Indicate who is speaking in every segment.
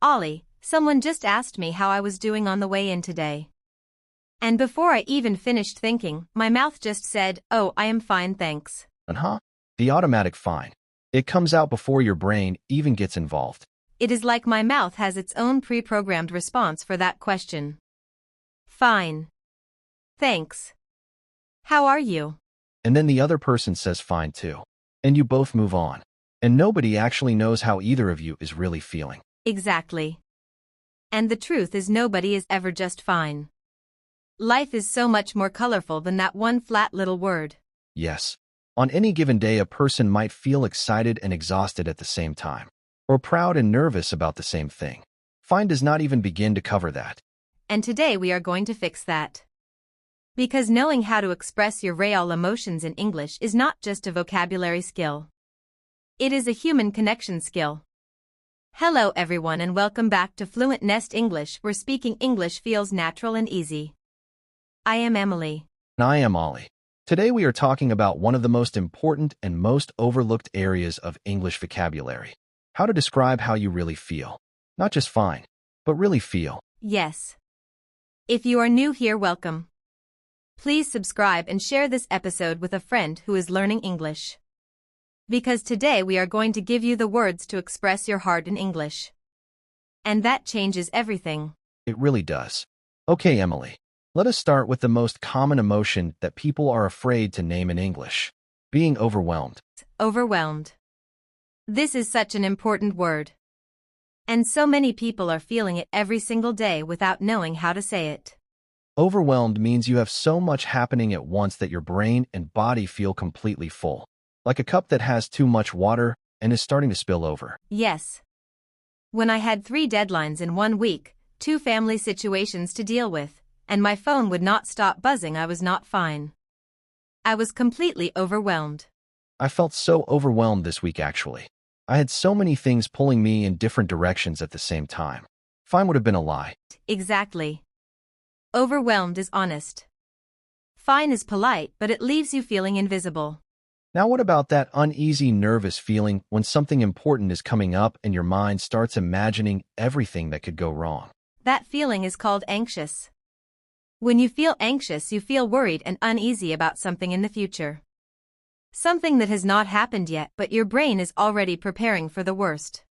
Speaker 1: Ollie, someone just asked me how I was doing on the way in today. And before I even finished thinking, my mouth just said, "Oh, I am fine, thanks."
Speaker 2: The automatic fine. It comes out before your brain even gets involved.
Speaker 1: It is like my mouth has its own pre-programmed response for that question. Fine. Thanks. How are you?
Speaker 2: And then the other person says fine too. And you both move on. And nobody actually knows how either of you is really feeling.
Speaker 1: Exactly. And the truth is nobody is ever just fine. Life is so much more colorful than that one flat little word.
Speaker 2: Yes. On any given day, a person might feel excited and exhausted at the same time, or proud and nervous about the same thing. Fine does not even begin to cover that.
Speaker 1: And today we are going to fix that. Because knowing how to express your real emotions in English is not just a vocabulary skill. It is a human connection skill. Hello everyone and welcome back to Fluent Nest English, where speaking English feels natural and easy. I am Emily.
Speaker 2: And I am Ollie. Today we are talking about one of the most important and most overlooked areas of English vocabulary. How to describe how you really feel. Not just fine, but really feel.
Speaker 1: Yes. If you are new here, welcome. Please subscribe and share this episode with a friend who is learning English. Because today we are going to give you the words to express your heart in English. And that changes everything.
Speaker 2: It really does. Okay, Emily. Let us start with the most common emotion that people are afraid to name in English. Being overwhelmed.
Speaker 1: Overwhelmed. This is such an important word. And so many people are feeling it every single day without knowing how to say it.
Speaker 2: Overwhelmed means you have so much happening at once that your brain and body feel completely full. Like a cup that has too much water and is starting to spill over.
Speaker 1: Yes. When I had 3 deadlines in 1 week, 2 family situations to deal with, and my phone would not stop buzzing, I was not fine. I was completely overwhelmed.
Speaker 2: I felt so overwhelmed this week actually. I had so many things pulling me in different directions at the same time. Fine would have been a lie.
Speaker 1: Exactly. Overwhelmed is honest. Fine is polite, but it leaves you feeling invisible.
Speaker 2: Now what about that uneasy, nervous feeling when something important is coming up and your mind starts imagining everything that could go wrong?
Speaker 1: That feeling is called anxious. When you feel anxious, you feel worried and uneasy about something in the future. Something that has not happened yet, but your brain is already preparing for the worst.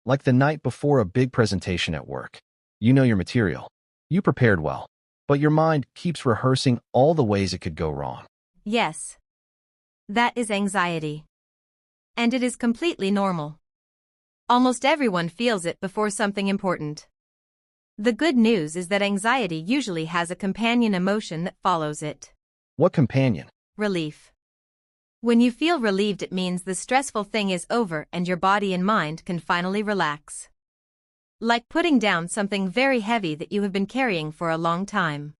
Speaker 2: Like the night before a big presentation at work. You know your material. You prepared well. But your mind keeps rehearsing all the ways it could go wrong.
Speaker 1: Yes. That is anxiety. And it is completely normal. Almost everyone feels it before something important. The good news is that anxiety usually has a companion emotion that follows it.
Speaker 2: What companion?
Speaker 1: Relief. When you feel relieved, it means the stressful thing is over and your body and mind can finally relax. Like putting down something very heavy that you have been carrying for a long time.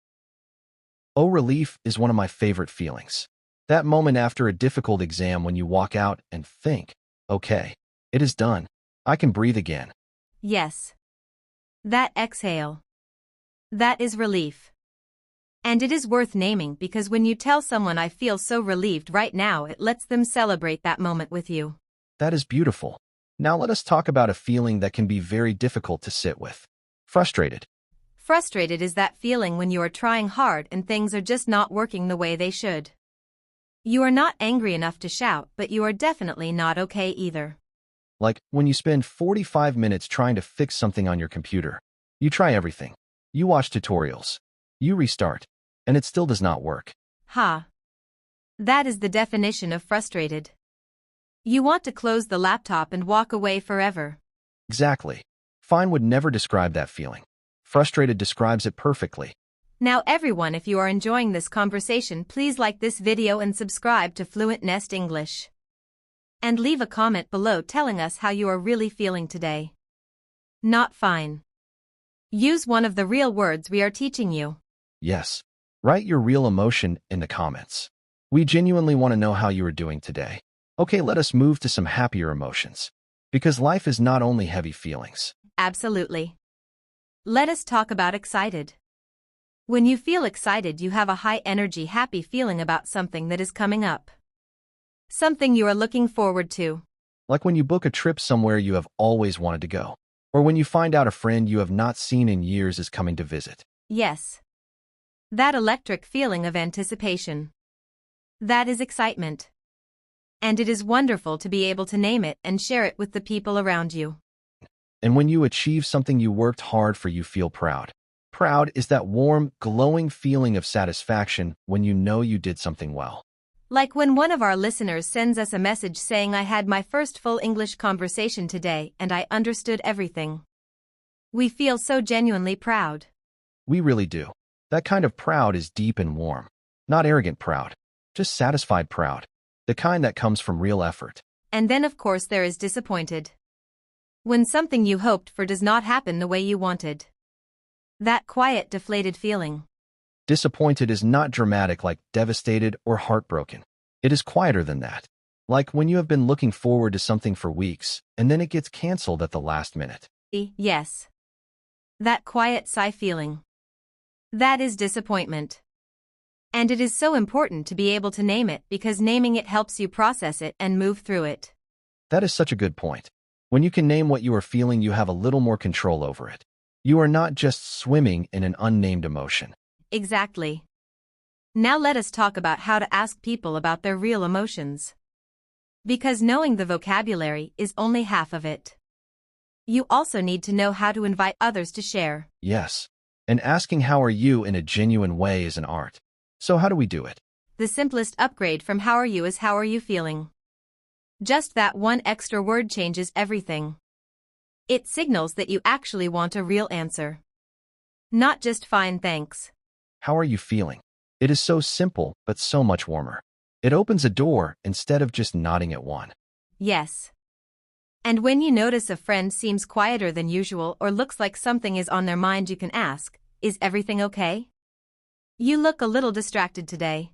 Speaker 2: Oh, relief is one of my favorite feelings. That moment after a difficult exam when you walk out and think, okay, it is done. I can breathe again.
Speaker 1: Yes. That exhale. That is relief. And it is worth naming because when you tell someone I feel so relieved right now, it lets them celebrate that moment with you.
Speaker 2: That is beautiful. Now let us talk about a feeling that can be very difficult to sit with. Frustrated.
Speaker 1: Frustrated is that feeling when you are trying hard and things are just not working the way they should. You are not angry enough to shout, but you are definitely not okay either.
Speaker 2: Like when you spend 45 minutes trying to fix something on your computer. You try everything. You watch tutorials. You restart. And it still does not work.
Speaker 1: That is the definition of frustrated. You want to close the laptop and walk away forever.
Speaker 2: Exactly. Fine would never describe that feeling. Frustrated describes it perfectly.
Speaker 1: Now everyone, if you are enjoying this conversation, please like this video and subscribe to Fluent Nest English. And leave a comment below telling us how you are really feeling today. Not fine. Use one of the real words we are teaching you.
Speaker 2: Yes. Write your real emotion in the comments. We genuinely want to know how you are doing today. Okay, let us move to some happier emotions. Because life is not only heavy feelings.
Speaker 1: Absolutely. Let us talk about excited. When you feel excited, you have a high energy, happy feeling about something that is coming up. Something you are looking forward to.
Speaker 2: Like when you book a trip somewhere you have always wanted to go. Or when you find out a friend you have not seen in years is coming to visit.
Speaker 1: Yes. That electric feeling of anticipation. That is excitement. And it is wonderful to be able to name it and share it with the people around you.
Speaker 2: And when you achieve something you worked hard for, you feel proud. Proud is that warm, glowing feeling of satisfaction when you know you did something well.
Speaker 1: Like when one of our listeners sends us a message saying, "I had my first full English conversation today and I understood everything." We feel so genuinely proud.
Speaker 2: We really do. That kind of proud is deep and warm. Not arrogant proud, just satisfied proud. The kind that comes from real effort.
Speaker 1: And then of course there is disappointed. When something you hoped for does not happen the way you wanted. That quiet, deflated feeling.
Speaker 2: Disappointed is not dramatic like devastated or heartbroken. It is quieter than that. Like when you have been looking forward to something for weeks, and then it gets canceled at the last minute.
Speaker 1: Yes. That quiet sigh feeling. That is disappointment. And it is so important to be able to name it because naming it helps you process it and move through it.
Speaker 2: That is such a good point. When you can name what you are feeling, you have a little more control over it. You are not just swimming in an unnamed emotion.
Speaker 1: Exactly. Now let us talk about how to ask people about their real emotions. Because knowing the vocabulary is only half of it. You also need to know how to invite others to share.
Speaker 2: Yes. And asking how are you in a genuine way is an art. So how do we do it?
Speaker 1: The simplest upgrade from how are you is how are you feeling. Just that one extra word changes everything. It signals that you actually want a real answer. Not just fine thanks.
Speaker 2: How are you feeling? It is so simple, but so much warmer. It opens a door instead of just nodding at one.
Speaker 1: Yes. And when you notice a friend seems quieter than usual or looks like something is on their mind, you can ask, "Is everything okay? You look a little distracted today."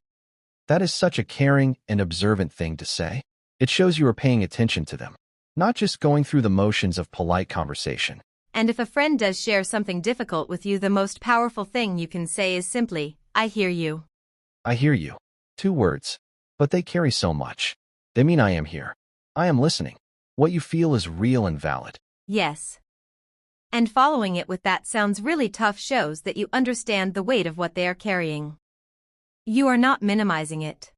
Speaker 2: That is such a caring and observant thing to say. It shows you are paying attention to them, not just going through the motions of polite conversation.
Speaker 1: And if a friend does share something difficult with you, the most powerful thing you can say is simply, "I hear you."
Speaker 2: I hear you. 2 words. But they carry so much. They mean I am here. I am listening. What you feel is real and valid.
Speaker 1: Yes. And following it with "that sounds really tough" shows that you understand the weight of what they are carrying. You are not minimizing it.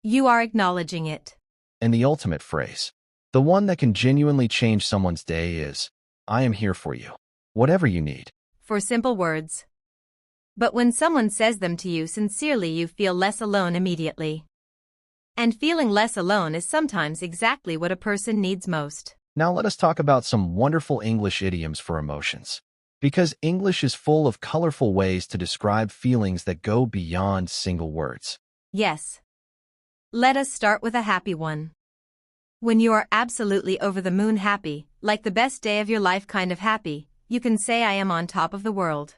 Speaker 1: You are acknowledging it.
Speaker 2: And the ultimate phrase, the one that can genuinely change someone's day, is, "I am here for you. Whatever you need."
Speaker 1: For simple words. But when someone says them to you sincerely, you feel less alone immediately. And feeling less alone is sometimes exactly what a person needs most.
Speaker 2: Now let us talk about some wonderful English idioms for emotions. Because English is full of colorful ways to describe feelings that go beyond single words.
Speaker 1: Yes. Let us start with a happy one. When you are absolutely over the moon happy, like the best day of your life kind of happy, you can say, "I am on top of the world."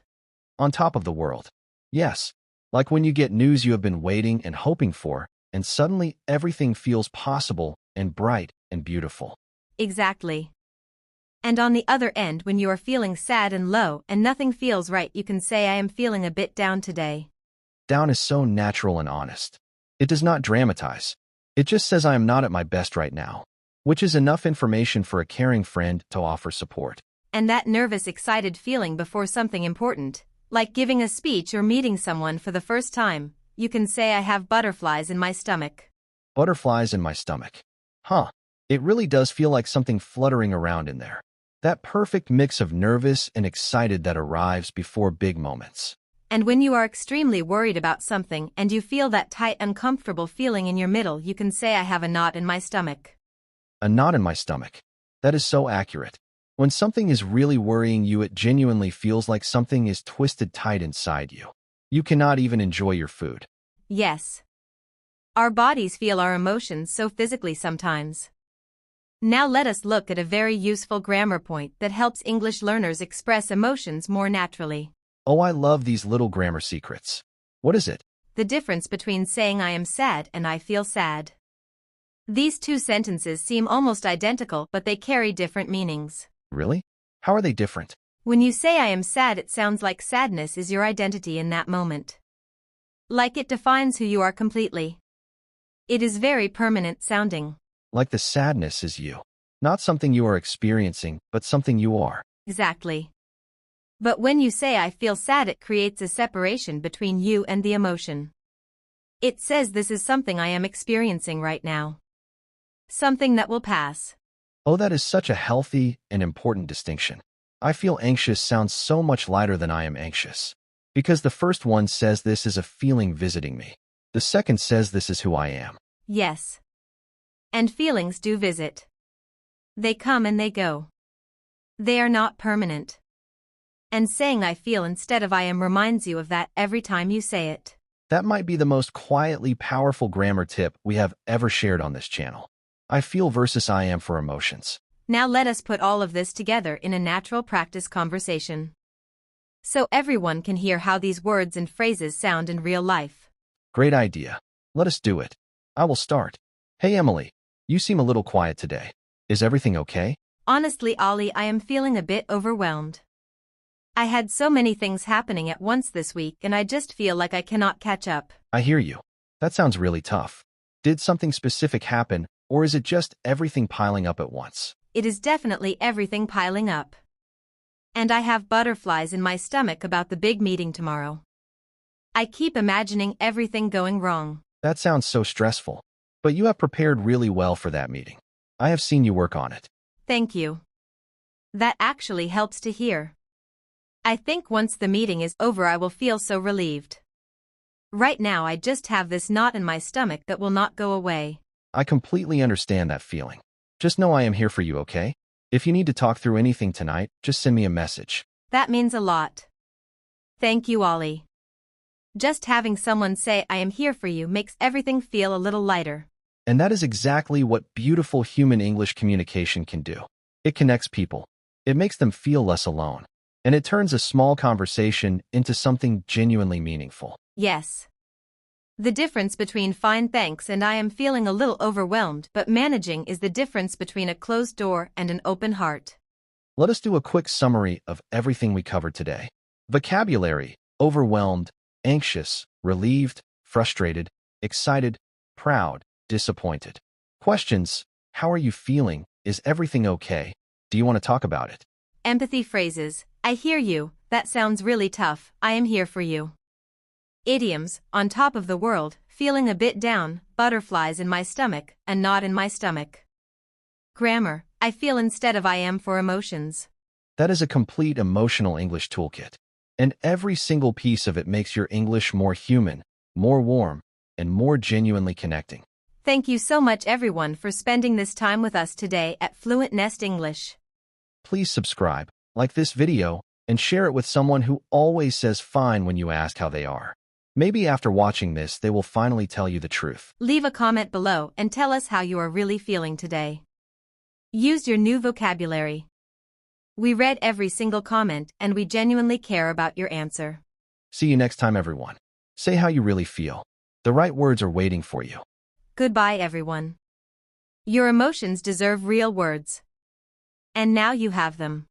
Speaker 2: On top of the world. Yes. Like when you get news you have been waiting and hoping for, and suddenly everything feels possible and bright and beautiful.
Speaker 1: Exactly. And on the other end, when you are feeling sad and low and nothing feels right, you can say, "I am feeling a bit down today."
Speaker 2: Down is so natural and honest. It does not dramatize. It just says I am not at my best right now, which is enough information for a caring friend to offer support.
Speaker 1: And that nervous, excited feeling before something important, like giving a speech or meeting someone for the first time, you can say, "I have butterflies in my stomach."
Speaker 2: Butterflies in my stomach. Huh. It really does feel like something fluttering around in there. That perfect mix of nervous and excited that arrives before big moments.
Speaker 1: And when you are extremely worried about something and you feel that tight, uncomfortable feeling in your middle, you can say, "I have a knot in my stomach."
Speaker 2: A knot in my stomach. That is so accurate. When something is really worrying you, it genuinely feels like something is twisted tight inside you. You cannot even enjoy your food.
Speaker 1: Yes. Our bodies feel our emotions so physically sometimes. Now let us look at a very useful grammar point that helps English learners express emotions more naturally.
Speaker 2: Oh, I love these little grammar secrets. What is it?
Speaker 1: The difference between saying "I am sad" and "I feel sad." These two sentences seem almost identical, but they carry different meanings.
Speaker 2: Really? How are they different?
Speaker 1: When you say "I am sad," it sounds like sadness is your identity in that moment. Like it defines who you are completely. It is very permanent sounding.
Speaker 2: Like the sadness is you. Not something you are experiencing, but something you are.
Speaker 1: Exactly. But when you say I feel sad, it creates a separation between you and the emotion. It says this is something I am experiencing right now. Something that will pass.
Speaker 2: Oh, that is such a healthy and important distinction. I feel anxious sounds so much lighter than I am anxious. Because the first one says this is a feeling visiting me. The second says this is who I am.
Speaker 1: Yes. And feelings do visit. They come and they go. They are not permanent. And saying I feel instead of I am reminds you of that every time you say it.
Speaker 2: That might be the most quietly powerful grammar tip we have ever shared on this channel. I feel versus I am for emotions.
Speaker 1: Now let us put all of this together in a natural practice conversation. So everyone can hear how these words and phrases sound in real life.
Speaker 2: Great idea. Let us do it. I will start. Hey Emily, you seem a little quiet today. Is everything okay?
Speaker 1: Honestly, Ollie, I am feeling a bit overwhelmed. I had so many things happening at once this week and I just feel like I cannot catch up.
Speaker 2: I hear you. That sounds really tough. Did something specific happen, or is it just everything piling up at once?
Speaker 1: It is definitely everything piling up. And I have butterflies in my stomach about the big meeting tomorrow. I keep imagining everything going wrong.
Speaker 2: That sounds so stressful. But you have prepared really well for that meeting. I have seen you work on it.
Speaker 1: Thank you. That actually helps to hear. I think once the meeting is over I will feel so relieved. Right now I just have this knot in my stomach that will not go away.
Speaker 2: I completely understand that feeling. Just know I am here for you, okay? If you need to talk through anything tonight, just send me a message.
Speaker 1: That means a lot. Thank you, Ollie. Just having someone say I am here for you makes everything feel a little lighter.
Speaker 2: And that is exactly what beautiful human English communication can do. It connects people. It makes them feel less alone. And it turns a small conversation into something genuinely meaningful.
Speaker 1: Yes. The difference between fine thanks and I am feeling a little overwhelmed, but managing is the difference between a closed door and an open heart.
Speaker 2: Let us do a quick summary of everything we covered today. Vocabulary: overwhelmed, anxious, relieved, frustrated, excited, proud, disappointed. Questions: how are you feeling? Is everything okay? Do you want to talk about it?
Speaker 1: Empathy phrases: I hear you, that sounds really tough, I am here for you. Idioms: on top of the world, feeling a bit down, butterflies in my stomach, a knot in my stomach. Grammar: I feel instead of I am for emotions.
Speaker 2: That is a complete emotional English toolkit. And every single piece of it makes your English more human, more warm, and more genuinely connecting.
Speaker 1: Thank you so much everyone for spending this time with us today at Fluent Nest English.
Speaker 2: Please subscribe, like this video, and share it with someone who always says fine when you ask how they are. Maybe after watching this, they will finally tell you the truth.
Speaker 1: Leave a comment below and tell us how you are really feeling today. Use your new vocabulary. We read every single comment and we genuinely care about your answer.
Speaker 2: See you next time, everyone. Say how you really feel. The right words are waiting for you.
Speaker 1: Goodbye, everyone. Your emotions deserve real words. And now you have them.